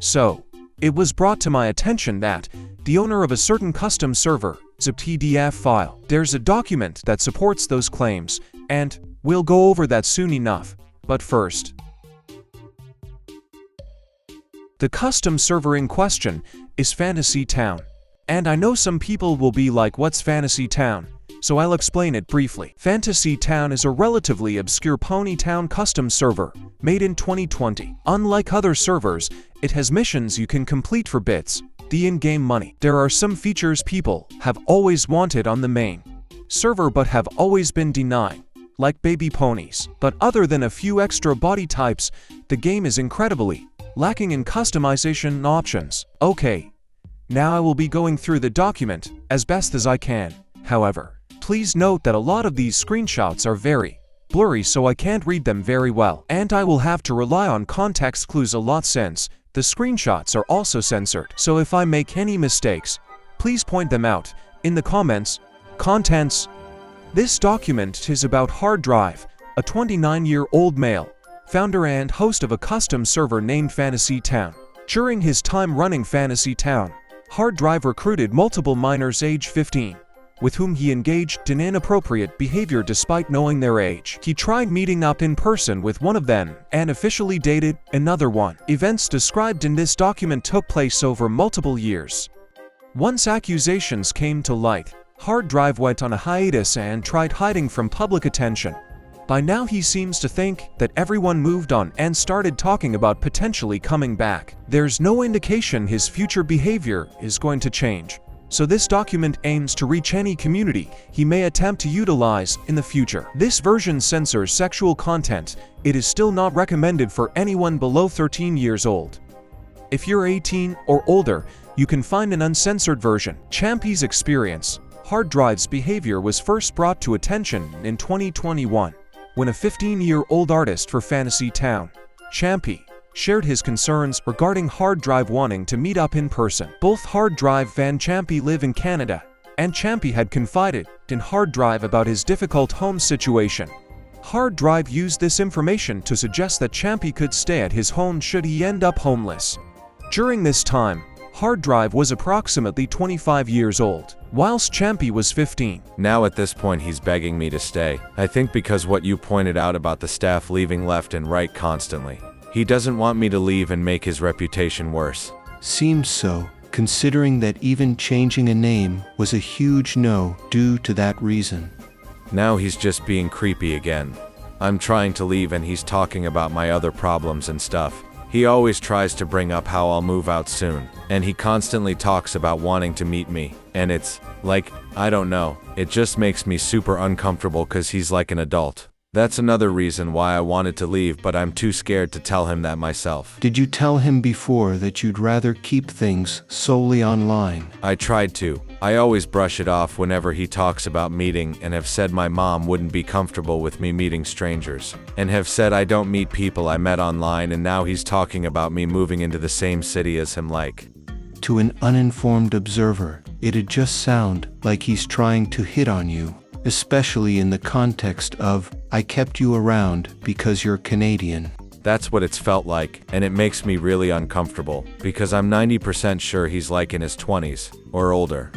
So, it was brought to my attention that the owner of a certain custom server is a PDF file. There's a document that supports those claims, and we'll go over that soon enough. But first, the custom server in question is Fantasy Town. And I know some people will be like, what's Fantasy Town? So I'll explain it briefly. Fantasy Town is a relatively obscure Pony Town custom server made in 2020. Unlike other servers, it has missions you can complete for bits, the in-game money. There are some features people have always wanted on the main server but have always been denied, like baby ponies. But other than a few extra body types, the game is incredibly lacking in customization options. Okay, now I will be going through the document as best as I can. However, please note that a lot of these screenshots are very blurry, so I can't read them very well, and I will have to rely on context clues a lot since the screenshots are also censored. So if I make any mistakes, please point them out in the comments. Contents. This document is about Hard Drive, a 29-year-old male, founder and host of a custom server named Fantasy Town. During his time running Fantasy Town, Hard Drive recruited multiple minors age 15, with whom he engaged in inappropriate behavior despite knowing their age. He tried meeting up in person with one of them and officially dated another one. Events described in this document took place over multiple years. Once accusations came to light, Hard Drive went on a hiatus and tried hiding from public attention. By now he seems to think that everyone moved on and started talking about potentially coming back. There's no indication his future behavior is going to change, so this document aims to reach any community he may attempt to utilize in the future. This version censors sexual content. It is still not recommended for anyone below 13 years old. If you're 18 or older, you can find an uncensored version. Champie's experience. Hard Drive's behavior was first brought to attention in 2021. When a 15-year-old artist for Fantasy Town, Champie, shared his concerns regarding Hard Drive wanting to meet up in person. Both Hard Drive and Champie live in Canada, and Champie had confided in Hard Drive about his difficult home situation. Hard Drive used this information to suggest that Champie could stay at his home should he end up homeless. During this time, Hard Drive was approximately 25 years old, whilst Champie was 15. Now at this point he's begging me to stay. I think because what you pointed out about the staff leaving left and right constantly. He doesn't want me to leave and make his reputation worse. Seems so, considering that even changing a name was a huge no due to that reason. Now he's just being creepy again. I'm trying to leave and he's talking about my other problems and stuff. He always tries to bring up how I'll move out soon, and he constantly talks about wanting to meet me, and it's like, I don't know, it just makes me super uncomfortable cause he's like an adult. That's another reason why I wanted to leave, but I'm too scared to tell him that myself. Did you tell him before that you'd rather keep things solely online? I tried to. I always brush it off whenever he talks about meeting and have said my mom wouldn't be comfortable with me meeting strangers, and have said I don't meet people I met online, and now he's talking about me moving into the same city as him like. To an uninformed observer, it'd just sound like he's trying to hit on you. Especially in the context of, I kept you around because you're Canadian. That's what it's felt like, and it makes me really uncomfortable, because I'm 90% sure he's like in his 20s, or older.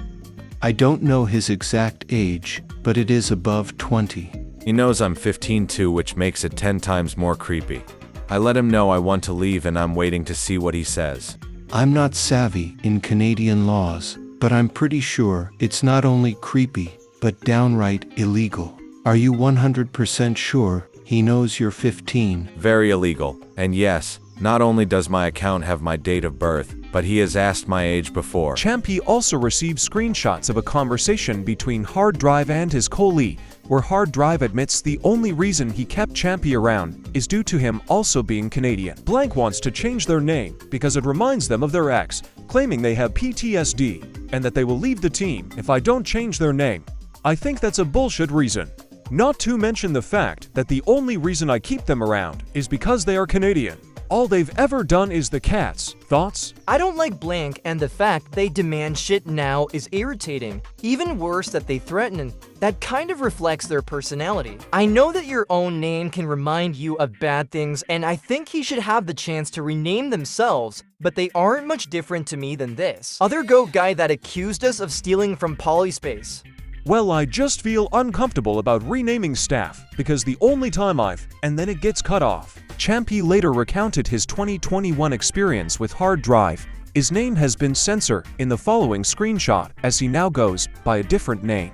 I don't know his exact age, but it is above 20. He knows I'm 15 too, which makes it 10 times more creepy. I let him know I want to leave and I'm waiting to see what he says. I'm not savvy in Canadian laws, but I'm pretty sure it's not only creepy, but downright illegal. Are you 100% sure he knows you're 15? Very illegal. And yes, not only does my account have my date of birth, but he has asked my age before. Champie also received screenshots of a conversation between Hard Drive and his colleague, where Hard Drive admits the only reason he kept Champie around is due to him also being Canadian. Blank wants to change their name because it reminds them of their ex, claiming they have PTSD and that they will leave the team if I don't change their name. I think that's a bullshit reason. Not to mention the fact that the only reason I keep them around is because they are Canadian. All they've ever done is the cats. Thoughts? I don't like blank, and the fact they demand shit now is irritating. Even worse that they threaten, and that kind of reflects their personality. I know that your own name can remind you of bad things, and I think he should have the chance to rename themselves, but they aren't much different to me than this other goat guy that accused us of stealing from Polyspace. Well, I just feel uncomfortable about renaming staff, because the only time and then it gets cut off. Champie later recounted his 2021 experience with hard drive. His name has been censored in the following screenshot, as he now goes by a different name.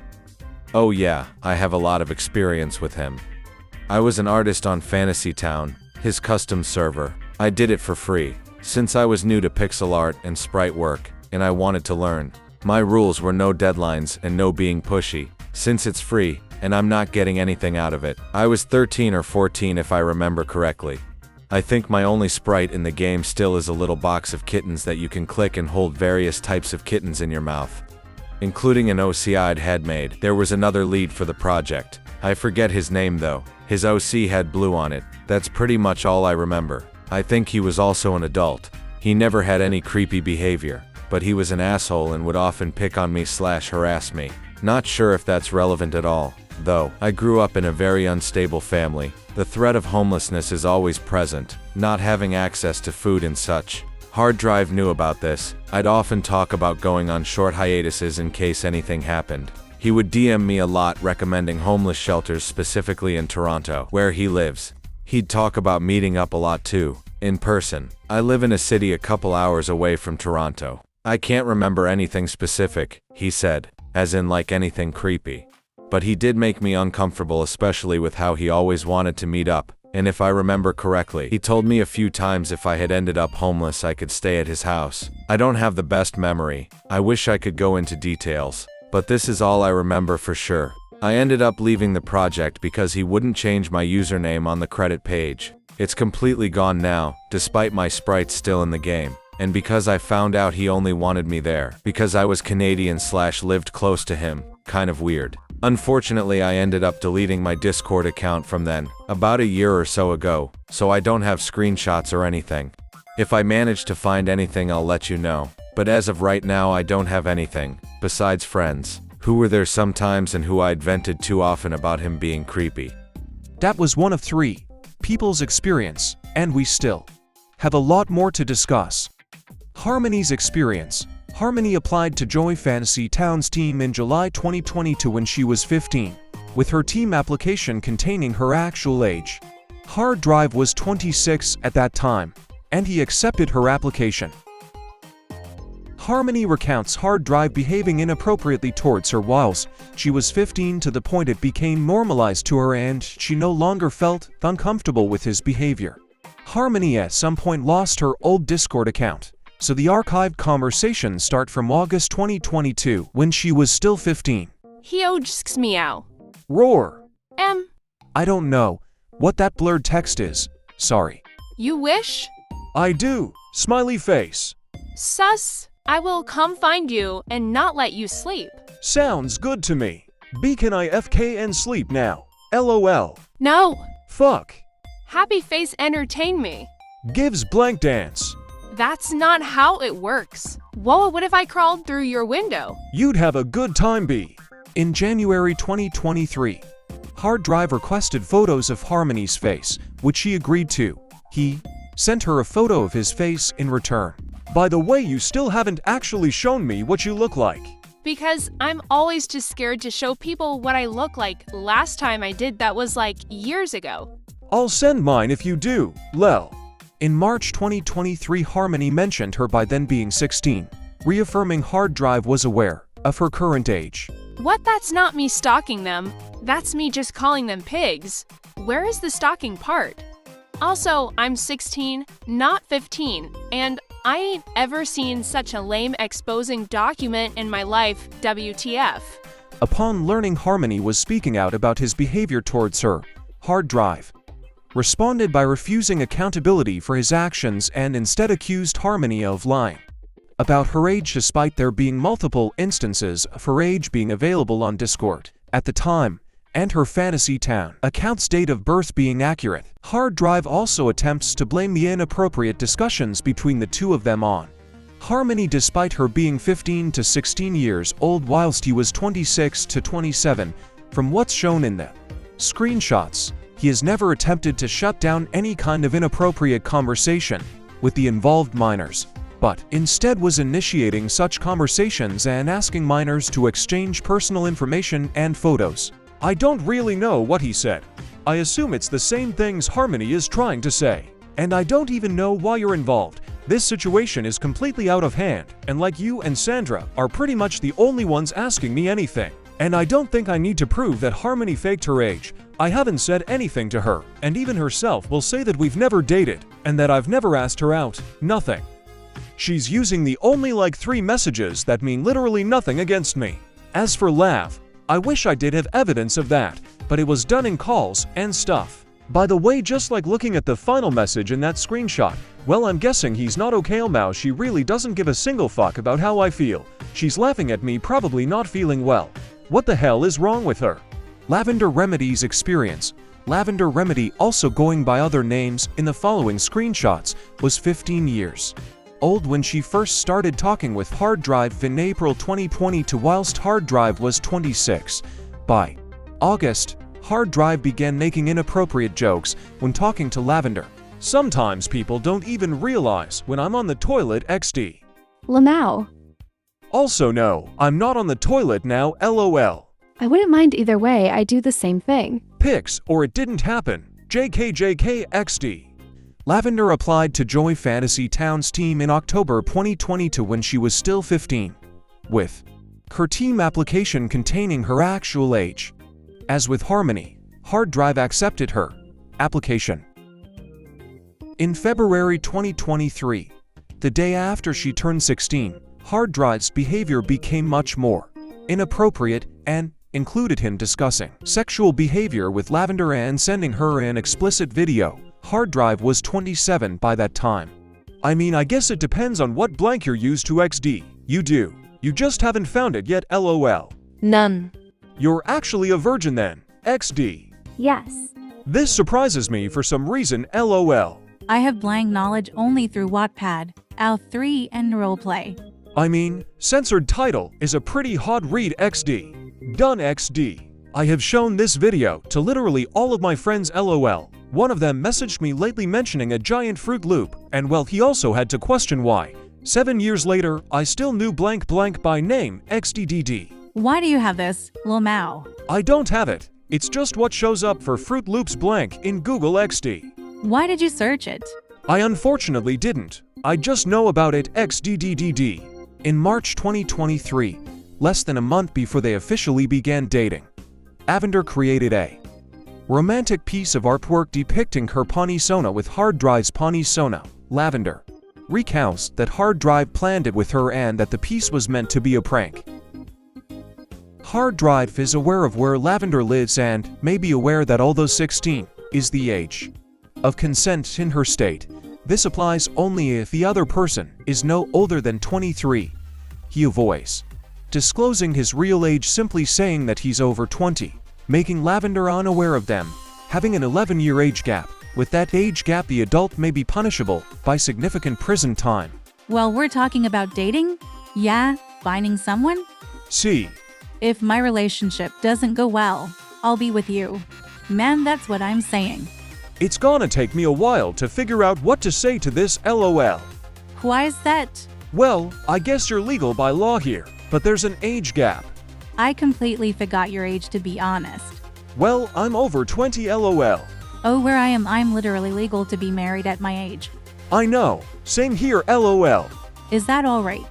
Oh yeah, I have a lot of experience with him. I was an artist on Fantasy Town, his custom server. I did it for free, since I was new to pixel art and sprite work, and I wanted to learn. My rules were no deadlines and no being pushy, since it's free, and I'm not getting anything out of it. I was 13 or 14 if I remember correctly. I think my only sprite in the game still is a little box of kittens that you can click and hold various types of kittens in your mouth, including an OC I'd had made. There was another lead for the project. I forget his name though. His OC had blue on it. That's pretty much all I remember. I think he was also an adult. He never had any creepy behavior, but he was an asshole and would often pick on me / harass me. Not sure if that's relevant at all, though. I grew up in a very unstable family. The threat of homelessness is always present, not having access to food and such. Hard Drive knew about this. I'd often talk about going on short hiatuses in case anything happened. He would DM me a lot recommending homeless shelters, specifically in Toronto, where he lives. He'd talk about meeting up a lot too, in person. I live in a city a couple hours away from Toronto. I can't remember anything specific, he said, as in like anything creepy. But he did make me uncomfortable, especially with how he always wanted to meet up, and if I remember correctly, he told me a few times if I had ended up homeless I could stay at his house. I don't have the best memory. I wish I could go into details, but this is all I remember for sure. I ended up leaving the project because he wouldn't change my username on the credit page. It's completely gone now, despite my sprites still in the game. And because I found out he only wanted me there because I was Canadian / lived close to him. Kind of weird. Unfortunately, I ended up deleting my Discord account from then, about a year or so ago, so I don't have screenshots or anything. If I manage to find anything, I'll let you know. But as of right now, I don't have anything, besides friends, who were there sometimes and who I'd vented too often about him being creepy. That was one of 3 people's experience, and we still have a lot more to discuss. Harmony's experience. Harmony applied to Joy Fantasy Town's team in July 2022 when she was 15, with her team application containing her actual age. Hard Drive was 26 at that time, and he accepted her application. Harmony recounts Hard Drive behaving inappropriately towards her whilst she was 15 to the point it became normalized to her and she no longer felt uncomfortable with his behavior. Harmony at some point lost her old Discord account, so the archived conversations start from August 2022 when she was still 15. He ojks meow. Roar. I don't know what that blurred text is. Sorry. You wish? I do. Smiley face. Sus. I will come find you and not let you sleep. Sounds good to me. B, can I FK and sleep now? LOL. No. Fuck. Happy face entertain me. Gives blank dance. That's not how it works. Whoa, what if I crawled through your window? You'd have a good time, B. In January 2023, Hard Drive requested photos of Harmony's face, which she agreed to. He sent her a photo of his face in return. By the way, you still haven't actually shown me what you look like. Because I'm always too scared to show people what I look like. Last time I did that was like years ago. I'll send mine if you do, lel. In March 2023, Harmony mentioned her by then being 16, reaffirming Hard Drive was aware of her current age. What? That's not me stalking them. That's me just calling them pigs. Where is the stalking part? Also, I'm 16, not 15, and I ain't ever seen such a lame exposing document in my life, WTF. Upon learning Harmony was speaking out about his behavior towards her, Hard Drive responded by refusing accountability for his actions and instead accused Harmony of lying about her age, despite there being multiple instances of her age being available on Discord at the time, and her fantasy town account's date of birth being accurate. Hard drive also attempts to blame the inappropriate discussions between the two of them on Harmony, despite her being 15 to 16 years old whilst he was 26 to 27. From what's shown in the screenshots, he has never attempted to shut down any kind of inappropriate conversation with the involved minors, but instead was initiating such conversations and asking minors to exchange personal information and photos. I don't really know what he said. I assume it's the same things Harmony is trying to say. And I don't even know why you're involved. This situation is completely out of hand, and like you and Sandra are pretty much the only ones asking me anything. And I don't think I need to prove that Harmony faked her age. I haven't said anything to her, and even herself will say that we've never dated, and that I've never asked her out. Nothing. She's using the only like 3 messages that mean literally nothing against me. As for Lav, I wish I did have evidence of that, but it was done in calls and stuff. By the way, just like looking at the final message in that screenshot, well, I'm guessing he's not okay now. She really doesn't give a single fuck about how I feel. She's laughing at me, probably not feeling well. What the hell is wrong with her? Lavender Remedy's experience. Lavender Remedy, also going by other names in the following screenshots, was 15 years old when she first started talking with Hard Drive in April 2022, whilst Hard Drive was 26. By August, Hard Drive began making inappropriate jokes when talking to Lavender. Sometimes people don't even realize when I'm on the toilet XD. Lamau. Also no, I'm not on the toilet now, LOL. I wouldn't mind either way, I do the same thing. Pics or it didn't happen. JKJK XD. Lavender applied to Joy Fantasy Town's team in October 2022 when she was still 15, with her team application containing her actual age. As with Harmony, Hard Drive accepted her application. In February 2023, the day after she turned 16, Hard Drive's behavior became much more inappropriate and included him discussing sexual behavior with Lavender and sending her an explicit video. Hard Drive was 27 by that time. I mean, I guess it depends on what blank you're used to XD. You do. You just haven't found it yet, LOL. None. You're actually a virgin then, XD. Yes. This surprises me for some reason, LOL. I have blank knowledge only through Wattpad, AL3 and roleplay. I mean, censored title is a pretty hot read, XD. Done, XD. I have shown this video to literally all of my friends, LOL. One of them messaged me lately mentioning a giant Fruit Loop, and well, he also had to question why. 7 years later, I still knew blank blank by name, XDDD. Why do you have this, Lamau? I don't have it. It's just what shows up for Fruit Loops blank in Google XD. Why did you search it? I unfortunately didn't. I just know about it, XDDDD. In March 2023, less than a month before they officially began dating, Lavender created a romantic piece of artwork depicting her Panisona with Hard Drive's Panisona. Lavender recounts that Hard Drive planned it with her and that the piece was meant to be a prank. Hard Drive is aware of where Lavender lives and may be aware that although 16 is the age of consent in her state, this applies only if the other person is no older than 23. He avoids disclosing his real age, simply saying that he's over 20, making Lavender unaware of them having an 11-year age gap. With that age gap, the adult may be punishable by significant prison time. Well, we're talking about dating? Yeah, finding someone? See. If my relationship doesn't go well, I'll be with you. Man, that's what I'm saying. It's gonna take me a while to figure out what to say to this, LOL. Why is that? Well, I guess you're legal by law here, but there's an age gap. I completely forgot your age, to be honest. Well, I'm over 20, LOL. Oh, where I am, I'm literally legal to be married at my age. I know. Same here, LOL. Is that alright?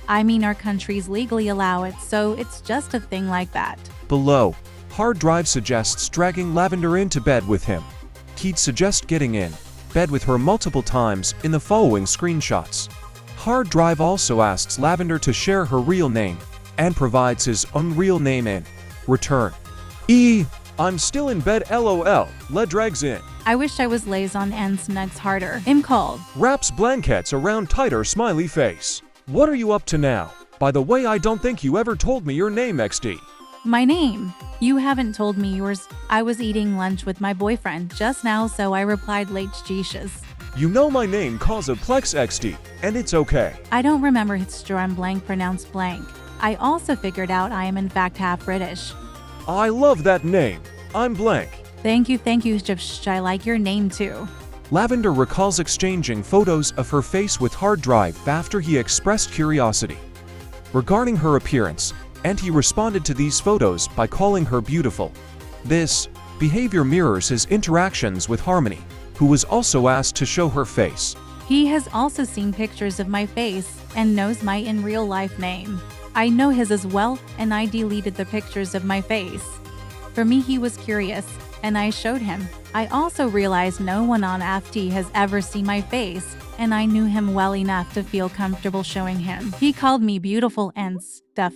I mean, our countries legally allow it, so it's just a thing like that. Below, Hard Drive suggests dragging Lavender into bed with him. He'd suggest getting in bed with her multiple times in the following screenshots. Hard Drive also asks Lavender to share her real name and provides his own real name in return. I'm still in bed, LOL. Le drags in. I wish I was lays on and snugs harder. I'm called. Wraps blankets around tighter, smiley face. What are you up to now? By the way, I don't think you ever told me your name, XD. My name. You haven't told me yours. I was eating lunch with my boyfriend just now, so I replied late Jesus. You know my name cause a Plex XD, and it's okay. I don't remember his I'm blank pronounced blank. I also figured out I am in fact half British. I love that name. I'm blank. Thank you, I like your name too. Lavender recalls exchanging photos of her face with hard drive after he expressed curiosity regarding her appearance, and he responded to these photos by calling her beautiful. This behavior mirrors his interactions with Harmony, who was also asked to show her face. He has also seen pictures of my face and knows my in real life name. I know his as well, and I deleted the pictures of my face. For me, he was curious, and I showed him. I also realized no one on FT has ever seen my face, and I knew him well enough to feel comfortable showing him. He called me beautiful and stuff.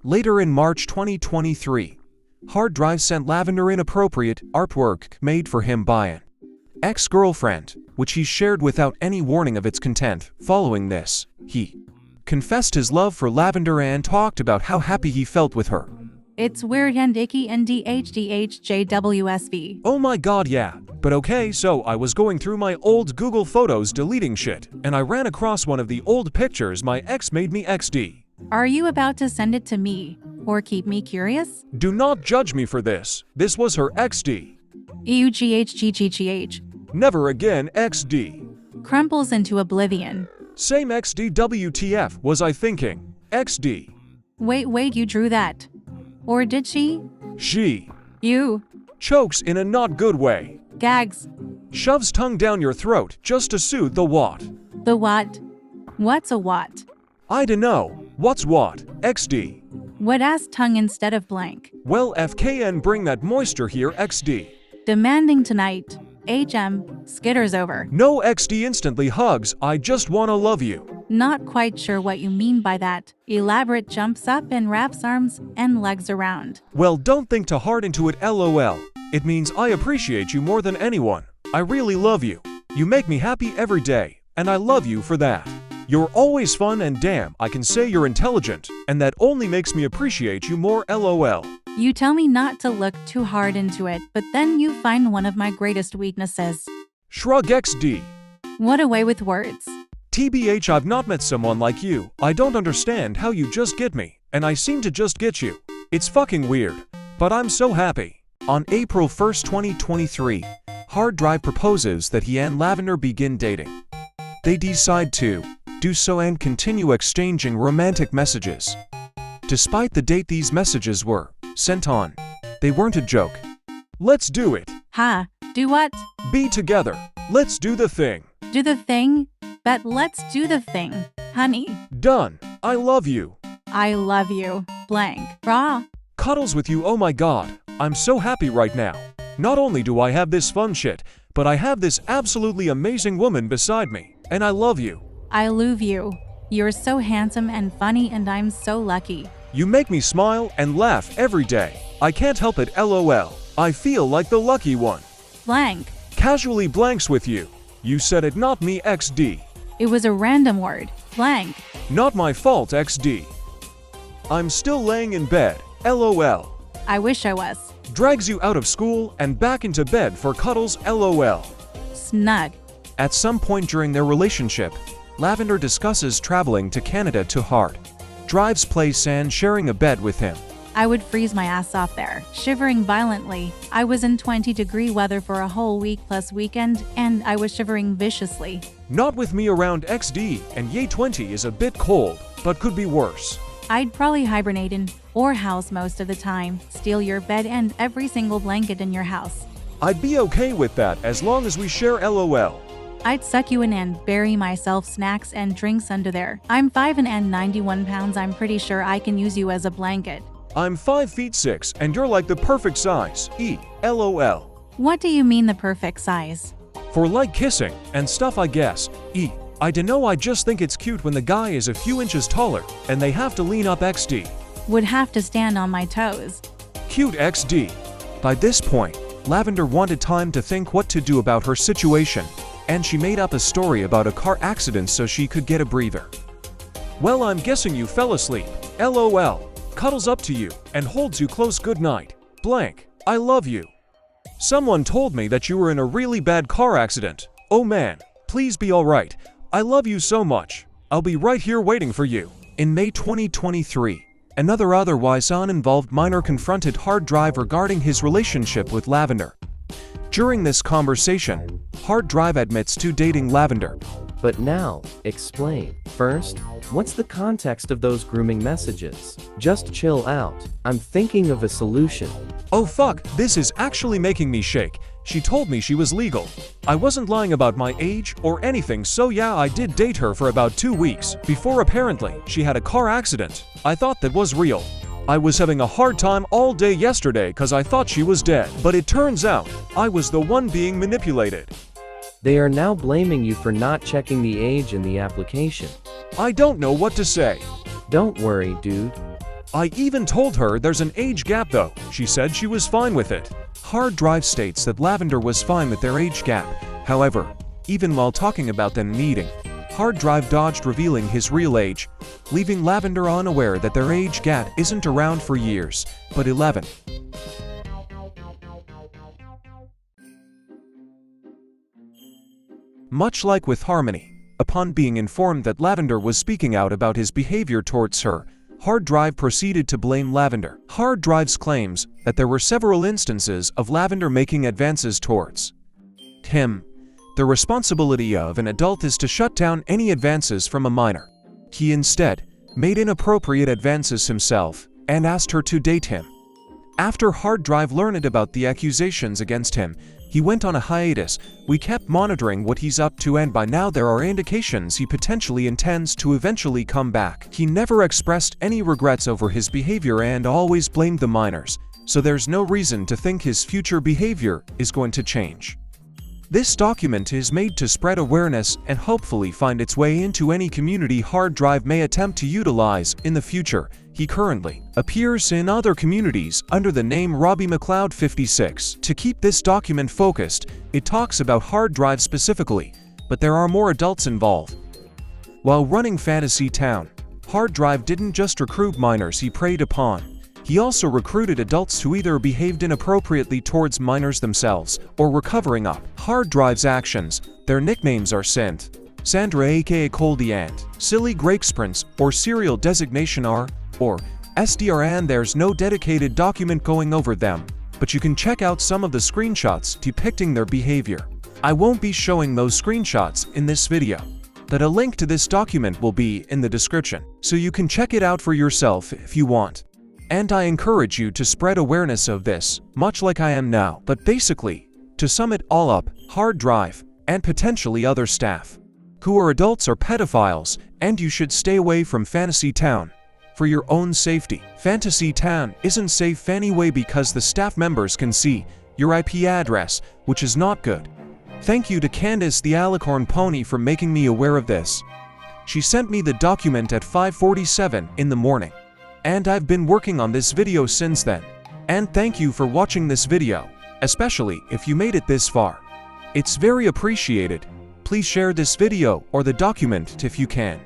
Later in March 2023, hard drive sent Lavender inappropriate artwork made for him by an ex-girlfriend, which he shared without any warning of its content. Following this, he confessed his love for Lavender and talked about how happy he felt with her. It's weird and icky and DHDHJWSV. Oh my god, yeah. But okay, so I was going through my old Google Photos deleting shit, and I ran across one of the old pictures my ex made me XD. Are you about to send it to me, or keep me curious? Do not judge me for this. This was her XD. EUGHGGGH. Never again XD. Crumples into oblivion. Same XD WTF was I thinking. XD. Wait, you drew that. Or did she? She. You. Chokes in a not good way. Gags. Shoves tongue down your throat just to soothe the what. The what? What's a what? I dunno. What's what? XD. What ass tongue instead of blank? Well, FKN bring that moisture here XD. Demanding tonight. HM. Skitters over. No XD instantly hugs, I just wanna love you. Not quite sure what you mean by that. Elaborate jumps up and wraps arms and legs around. Well, don't think too hard into it LOL. It means I appreciate you more than anyone. I really love you. You make me happy every day, and I love you for that. You're always fun and damn, I can say you're intelligent, and that only makes me appreciate you more LOL. You tell me not to look too hard into it, but then you find one of my greatest weaknesses. Shrug XD. What a way with words. TBH, I've not met someone like you. I don't understand how you just get me, and I seem to just get you. It's fucking weird, but I'm so happy. On April 1st, 2023, Hard Drive proposes that he and Lavender begin dating. They decide to do so and continue exchanging romantic messages. Despite the date these messages were sent on, they weren't a joke. Let's do it. Ha, do what? Be together. Let's do the thing. Do the thing? But let's do the thing, honey. Done. I love you. I love you. Blank. Raw. Cuddles with you, oh my god. I'm so happy right now. Not only do I have this fun shit, but I have this absolutely amazing woman beside me, and I love you. I love you. You're so handsome and funny, and I'm so lucky. You make me smile and laugh every day. I can't help it LOL. I feel like the lucky one. Blank. Casually blanks with you. You said it, not me XD. It was a random word. Blank. Not my fault XD. I'm still laying in bed. LOL. I wish I was. Drags you out of school and back into bed for cuddles LOL. Snug. At some point during their relationship, Lavender discusses traveling to Canada to Hard Drive's place and sharing a bed with him. I would freeze my ass off there, shivering violently. I was in 20-degree weather for a whole week plus weekend, and I was shivering viciously. Not with me around XD, and yay 20 is a bit cold, but could be worse. I'd probably hibernate in or house most of the time, steal your bed and every single blanket in your house. I'd be okay with that as long as we share LOL. I'd suck you in and bury myself snacks and drinks under there. I'm 5 and 91 pounds. I'm pretty sure I can use you as a blanket. I'm 5'6" and you're like the perfect size. LOL. What do you mean the perfect size? For like kissing and stuff, I guess. I dunno, I just think it's cute when the guy is a few inches taller and they have to lean up XD. Would have to stand on my toes. Cute XD. By this point, Lavender wanted time to think what to do about her situation, and she made up a story about a car accident so she could get a breather. Well, I'm guessing you fell asleep. LOL. cuddles up to you, and holds you close goodnight. Blank. I love you. Someone told me that you were in a really bad car accident. Oh man, please be alright. I love you so much. I'll be right here waiting for you. In May 2023, another otherwise uninvolved minor confronted Hard Drive regarding his relationship with Lavender. During this conversation, Hard Drive admits to dating Lavender. But now, explain. First, what's the context of those grooming messages? Just chill out. I'm thinking of a solution. Oh fuck, this is actually making me shake. She told me she was legal. I wasn't lying about my age or anything, so yeah, I did date her for about 2 weeks, before apparently she had a car accident. I thought that was real. I was having a hard time all day yesterday cause I thought she was dead, but it turns out, I was the one being manipulated. They are now blaming you for not checking the age in the application. I don't know what to say. Don't worry, dude. I even told her there's an age gap though. She said she was fine with it. Hard Drive states that Lavender was fine with their age gap. However, even while talking about them meeting, Hard Drive dodged revealing his real age, leaving Lavender unaware that their age gap isn't around for years, but 11. Much like with Harmony, upon being informed that Lavender was speaking out about his behavior towards her, Hard Drive proceeded to blame Lavender. Hard Drive's claims that there were several instances of Lavender making advances towards him. The responsibility of an adult is to shut down any advances from a minor. He instead made inappropriate advances himself and asked her to date him. After Hard Drive learned about the accusations against him, he went on a hiatus. We kept monitoring what he's up to, and by now there are indications he potentially intends to eventually come back. He never expressed any regrets over his behavior and always blamed the minors, so there's no reason to think his future behavior is going to change. This document is made to spread awareness and hopefully find its way into any community Hard Drive may attempt to utilize in the future. He currently appears in other communities under the name Robbie McLeod 56. To keep this document focused, it talks about Hard Drive specifically, but there are more adults involved. While running Fantasy Town, Hard Drive didn't just recruit minors he preyed upon. He also recruited adults who either behaved inappropriately towards minors themselves or were covering up Hard Drive's actions. Their nicknames are Synth, Sandra aka Coldy and Silly Grapesprints, or serial designation R or SDR, and there's no dedicated document going over them, but you can check out some of the screenshots depicting their behavior. I won't be showing those screenshots in this video, but a link to this document will be in the description, so you can check it out for yourself if you want. And I encourage you to spread awareness of this, much like I am now. But basically, to sum it all up, Hard Drive, and potentially other staff, who are adults or pedophiles, and you should stay away from Fantasy Town. For your own safety. Fantasy Town isn't safe anyway because the staff members can see your IP address, which is not good. Thank you to Candace the Alicorn Pony for making me aware of this. She sent me the document at 5:47 in the morning. And I've been working on this video since then. And thank you for watching this video, especially if you made it this far. It's very appreciated. Please share this video or the document if you can.